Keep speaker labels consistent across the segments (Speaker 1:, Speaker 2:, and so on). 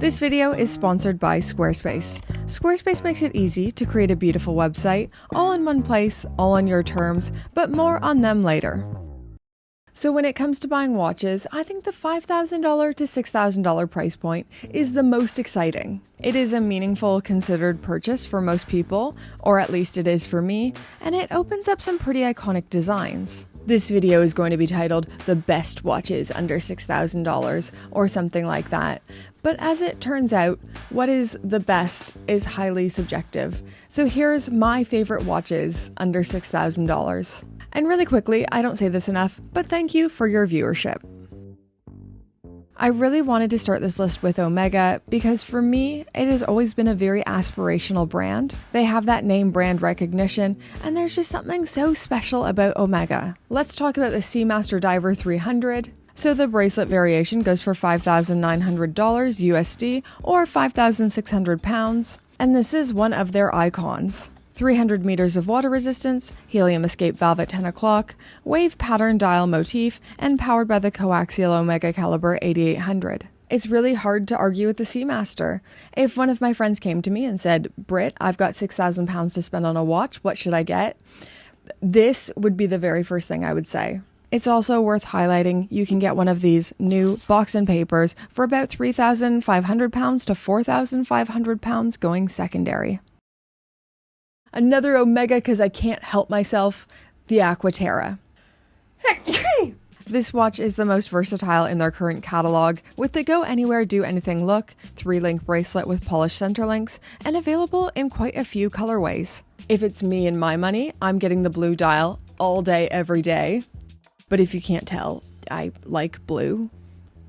Speaker 1: This video is sponsored by SquareSpace. SquareSpace makes it easy to create a beautiful website, all in one place, all on your terms, but more on them later. So when it comes to buying watches, I think the $5,000 to $6,000 price point is the most exciting. It is a meaningful, considered purchase for most people, or at least it is for me, and it opens up some pretty iconic designs. This video is going to be titled The Best Watches Under $6,000 or something like that. But as it turns out, what is the best is highly subjective. So here's my favorite watches under $6,000. And really quickly, I don't say this enough, but thank you for your viewership. I really wanted to start this list with Omega because for me, it has always been a very aspirational brand. They have that name brand recognition, and there's just something so special about Omega. Let's talk about the Seamaster Diver 300. So the bracelet variation goes for $5,900 USD or 5,600 pounds, and this is one of their icons. 300 meters of water resistance, helium escape valve at 10 o'clock, wave pattern dial motif, and powered by the coaxial Omega caliber 8800. It's really hard to argue with the Seamaster. If one of my friends came to me and said, Britt, I've got 6,000 pounds to spend on a watch, what should I get? This would be the very first thing I would say. It's also worth highlighting you can get one of these new box and papers for about 3,500 pounds to 4,500 pounds going secondary. Another Omega because I can't help myself, the Aqua Terra. This watch is the most versatile in their current catalog, with the go anywhere do anything look, 3-link bracelet with polished center links, and available in quite a few colorways. If it's me and my money, I'm getting the blue dial all day, every day. But if you can't tell, I like blue.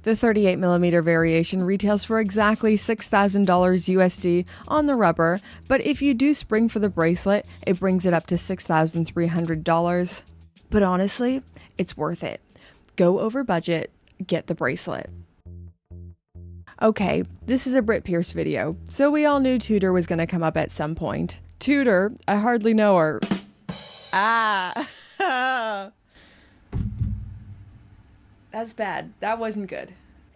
Speaker 1: The 38mm variation retails for exactly $6,000 USD on the rubber, but if you do spring for the bracelet, it brings it up to $6,300. But honestly, it's worth it. Go over budget, get the bracelet. Okay, this is a Brit Pierce video, so we all knew Tudor was going to come up at some point. Tudor, I hardly know her. That's bad. That wasn't good.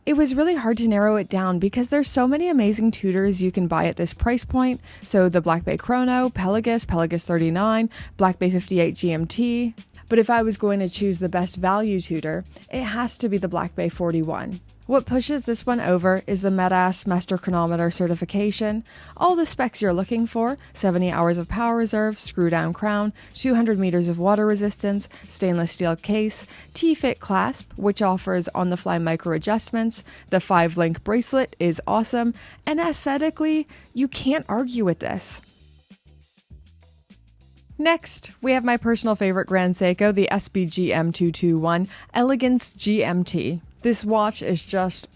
Speaker 1: It was really hard to narrow it down because there's so many amazing Tudors you can buy at this price point. So the Black Bay Chrono, Pelagus 39, Black Bay 58 GMT. But if I was going to choose the best value Tudor, it has to be the Black Bay 41. What pushes this one over is the MEDAS Master Chronometer certification, all the specs you're looking for, 70 hours of power reserve, screw-down crown, 200 meters of water resistance, stainless steel case, T-fit clasp, which offers on-the-fly micro-adjustments, the 5-link bracelet is awesome, and aesthetically, you can't argue with this. Next, we have my personal favorite Grand Seiko, the SBG M221 Elegance GMT. This watch is just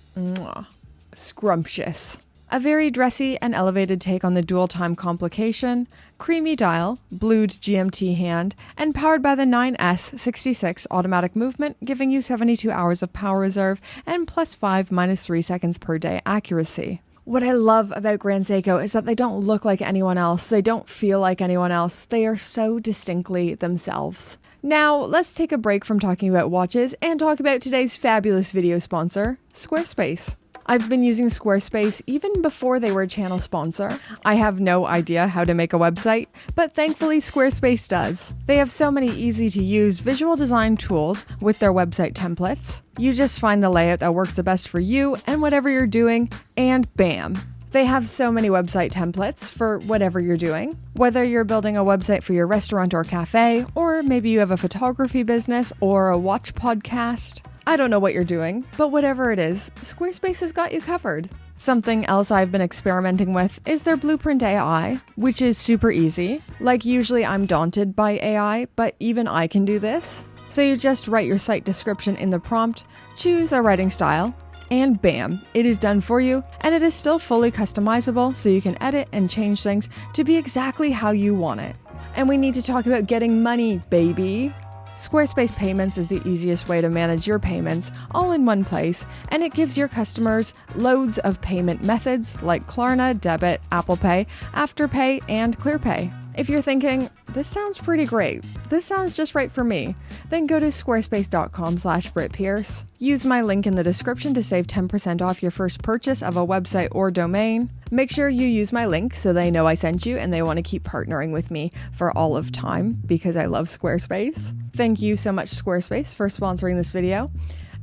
Speaker 1: scrumptious. A very dressy and elevated take on the dual time complication, creamy dial, blued GMT hand, and powered by the 9S66 automatic movement, giving you 72 hours of power reserve and +5 -3 seconds per day accuracy. What I love about Grand Seiko is that they don't look like anyone else. They don't feel like anyone else. They are so distinctly themselves. Now, let's take a break from talking about watches and talk about today's fabulous video sponsor, SquareSpace. I've been using SquareSpace even before they were a channel sponsor. I have no idea how to make a website, but thankfully Squarespace does. They have so many easy-to-use visual design tools with their website templates. You just find the layout that works the best for you and whatever you're doing, and bam! They have so many website templates for whatever you're doing. Whether you're building a website for your restaurant or cafe, or maybe you have a photography business or a watch podcast. I don't know what you're doing, but whatever it is, Squarespace has got you covered. Something else I've been experimenting with is their Blueprint AI, which is super easy. Like usually I'm daunted by AI, but even I can do this. So you just write your site description in the prompt, choose a writing style, and bam, it is done for you, and it is still fully customizable so you can edit and change things to be exactly how you want it. And we need to talk about getting money, baby. Squarespace Payments is the easiest way to manage your payments all in one place, and it gives your customers loads of payment methods like Klarna, Debit, Apple Pay, Afterpay, and ClearPay. If you're thinking, this sounds pretty great, this sounds just right for me, then go to squarespace.com/BritPierce. Use my link in the description to save 10% off your first purchase of a website or domain. Make sure you use my link so they know I sent you and they want to keep partnering with me for all of time because I love Squarespace. Thank you so much, Squarespace, for sponsoring this video.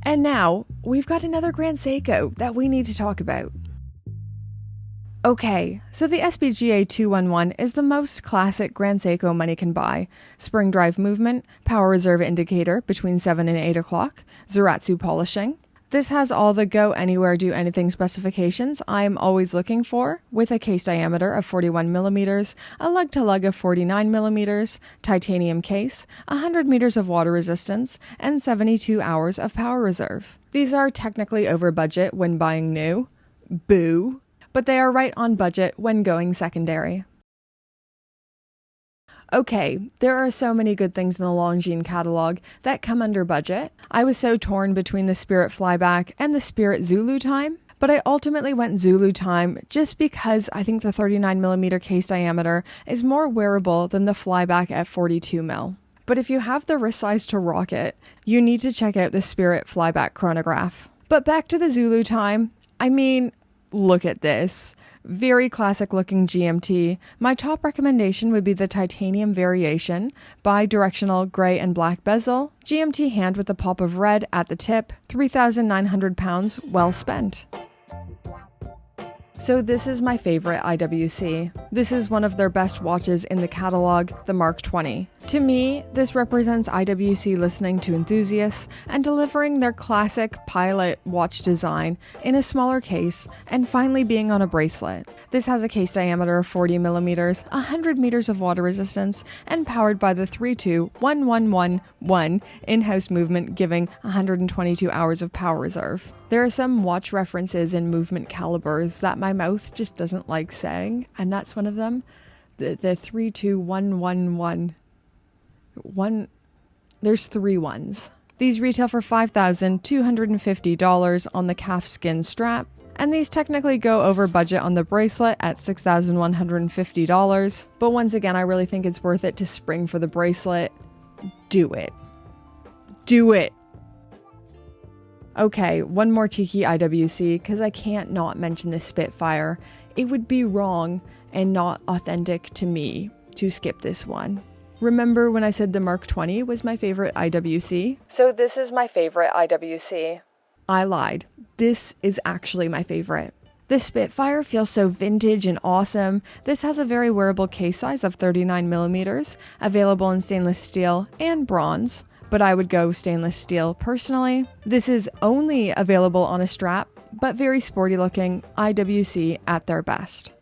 Speaker 1: And now, we've got another Grand Seiko that we need to talk about. Okay, so the SPGA 211 is the most classic Grand Seiko money can buy. Spring drive movement, power reserve indicator between 7 and 8 o'clock, Zaratsu polishing. This has all the go anywhere do anything specifications I am always looking for, with a case diameter of 41mm, a lug to lug of 49mm, titanium case, 100 meters of water resistance, and 72 hours of power reserve. These are technically over budget when buying new. Boo! But they are right on budget when going secondary. Okay, there are so many good things in the Longines catalog that come under budget. I was so torn between the Spirit Flyback and the Spirit Zulu Time, but I ultimately went Zulu Time just because I think the 39mm case diameter is more wearable than the Flyback at 42mm. But if you have the wrist size to rock it, you need to check out the Spirit Flyback chronograph. But back to the Zulu Time, I mean, look at this. Very classic looking GMT. My top recommendation would be the titanium variation, bi-directional gray and black bezel, GMT hand with a pop of red at the tip, 3,900 pounds well spent. So this is my favorite IWC. This is one of their best watches in the catalog, the Mark 20. To me, this represents IWC listening to enthusiasts and delivering their classic pilot watch design in a smaller case and finally being on a bracelet. This has a case diameter of 40mm, 100 meters of water resistance, and powered by the 32111 in-house movement, giving 122 hours of power reserve. There are some watch references in movement calibers that my mouth just doesn't like saying, and that's one of them. The 32111. There's 3 ones. These retail for $5,250 on the calfskin strap, and these technically go over budget on the bracelet at $6,150. But once again, I really think it's worth it to spring for the bracelet. Do it. Do it. Okay, one more cheeky IWC, because I can't not mention the Spitfire. It would be wrong and not authentic to me to skip this one. Remember when I said the Mark 20 was my favorite IWC? So this is my favorite IWC. I lied. This is actually my favorite. The Spitfire feels so vintage and awesome. This has a very wearable case size of 39mm, available in stainless steel and bronze, but I would go stainless steel personally. This is only available on a strap, but very sporty looking, IWC at their best.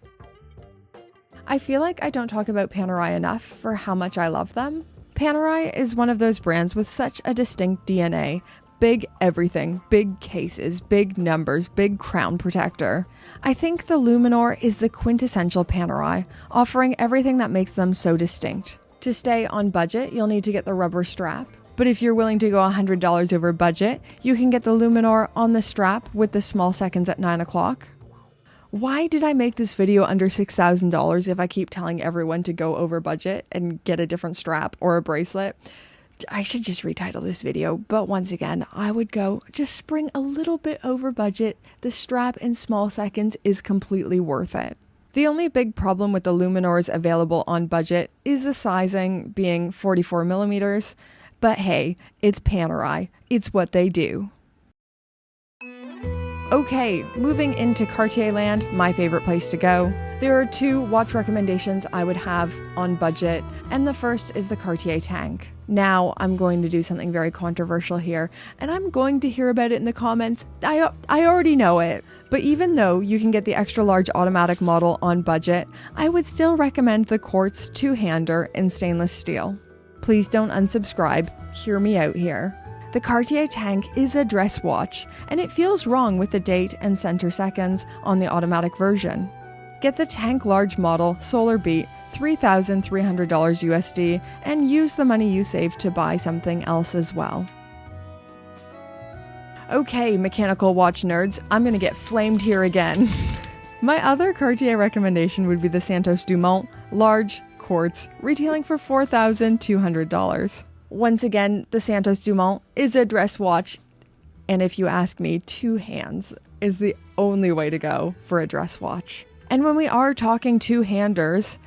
Speaker 1: I feel like I don't talk about Panerai enough for how much I love them. Panerai is one of those brands with such a distinct DNA. Big everything, big cases, big numbers, big crown protector. I think the Luminor is the quintessential Panerai, offering everything that makes them so distinct. To stay on budget, you'll need to get the rubber strap. But if you're willing to go $100 over budget, you can get the Luminor on the strap with the small seconds at 9 o'clock. Why did I make this video under $6,000 if I keep telling everyone to go over budget and get a different strap or a bracelet? I should just retitle this video, but once again, I would go just spring a little bit over budget. The strap in small seconds is completely worth it. The only big problem with the Luminors available on budget is the sizing being 44mm, but hey, it's Panerai. It's what they do. Okay, moving into Cartier land, my favorite place to go. There are 2 watch recommendations I would have on budget, and the first is the Cartier Tank. Now, I'm going to do something very controversial here, and I'm going to hear about it in the comments. I already know it. But even though you can get the extra large automatic model on budget, I would still recommend the Quartz 2-hander in stainless steel. Please don't unsubscribe. Hear me out here. The Cartier Tank is a dress watch, and it feels wrong with the date and center seconds on the automatic version. Get the Tank Large Model Solar Beat, $3,300 USD, and use the money you save to buy something else as well. Okay, mechanical watch nerds, I'm gonna get flamed here again. My other Cartier recommendation would be the Santos Dumont Large quartz, retailing for $4,200. Once again, the Santos Dumont is a dress watch, and if you ask me, 2 hands is the only way to go for a dress watch. And when we are talking two-handers,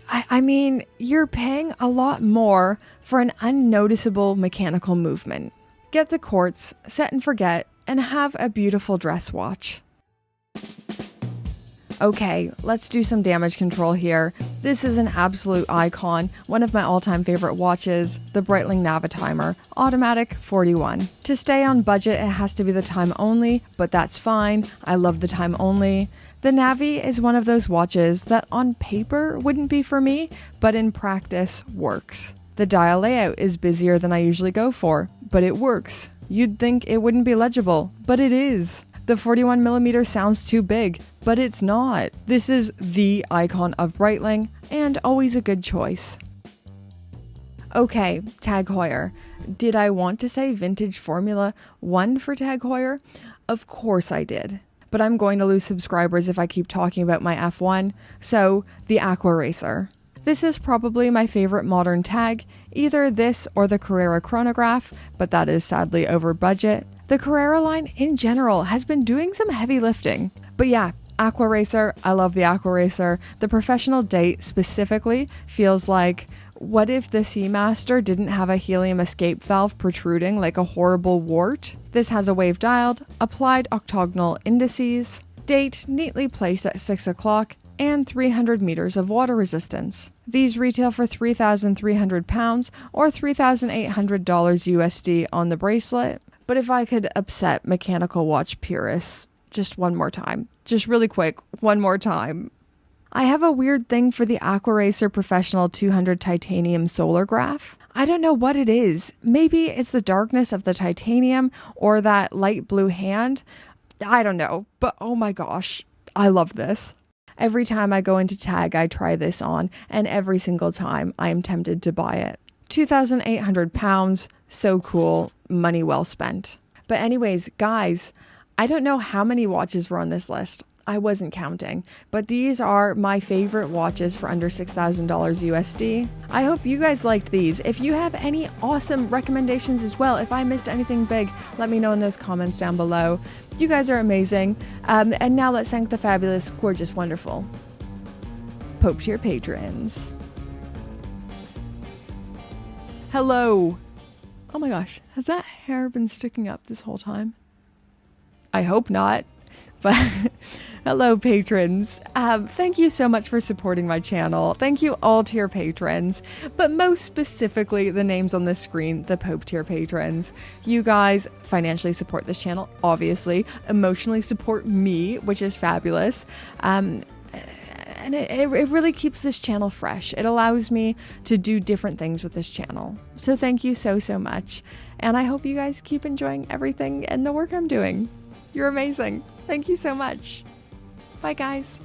Speaker 1: I mean, you're paying a lot more for an unnoticeable mechanical movement. Get the quartz, set and forget, and have a beautiful dress watch. Okay, let's do some damage control here. This is an absolute icon, one of my all-time favorite watches, the Breitling Navitimer, automatic 41. To stay on budget, it has to be the time only, but that's fine. I love the time only. The Navi is one of those watches that on paper wouldn't be for me, but in practice works. The dial layout is busier than I usually go for, but it works. You'd think it wouldn't be legible, but it is. The 41mm sounds too big, but it's not. This is the icon of Breitling, and always a good choice. Okay, Tag Heuer. Did I want to say Vintage Formula 1 for Tag Heuer? Of course I did. But I'm going to lose subscribers if I keep talking about my F1, so the Aqua Racer. This is probably my favorite modern tag, either this or the Carrera chronograph, but that is sadly over budget. The Carrera line in general has been doing some heavy lifting. But yeah, Aqua Racer, I love the Aqua Racer. The professional date specifically feels like, what if the Seamaster didn't have a helium escape valve protruding like a horrible wart? This has a wave dialed, applied octagonal indices, date neatly placed at 6 o'clock, and 300 meters of water resistance. These retail for £3,300 or $3,800 USD on the bracelet. But if I could upset mechanical watch purists just one more time, just really quick, one more time. I have a weird thing for the Aqua Racer Professional 200 Titanium Solar Graph. I don't know what it is. Maybe it's the darkness of the titanium or that light blue hand. I don't know, but oh my gosh, I love this. Every time I go into Tag, I try this on, and every single time I am tempted to buy it. £2,800, so cool, money well spent. But anyways, guys, I don't know how many watches were on this list. I wasn't counting, but these are my favorite watches for under $6,000 USD. I hope you guys liked these. If you have any awesome recommendations as well, if I missed anything big, let me know in those comments down below. You guys are amazing. And now let's thank the fabulous, gorgeous, wonderful Pope tier patrons. Hello. Oh my gosh, has that hair been sticking up this whole time? I hope not. But hello, patrons. Thank you so much for supporting my channel. Thank you all tier patrons, but most specifically the names on the screen, the Pope tier patrons. You guys financially support this channel, obviously, emotionally support me, which is fabulous. And it really keeps this channel fresh. It allows me to do different things with this channel. So thank you so much. And I hope you guys keep enjoying everything and the work I'm doing. You're amazing. Thank you so much. Bye, guys.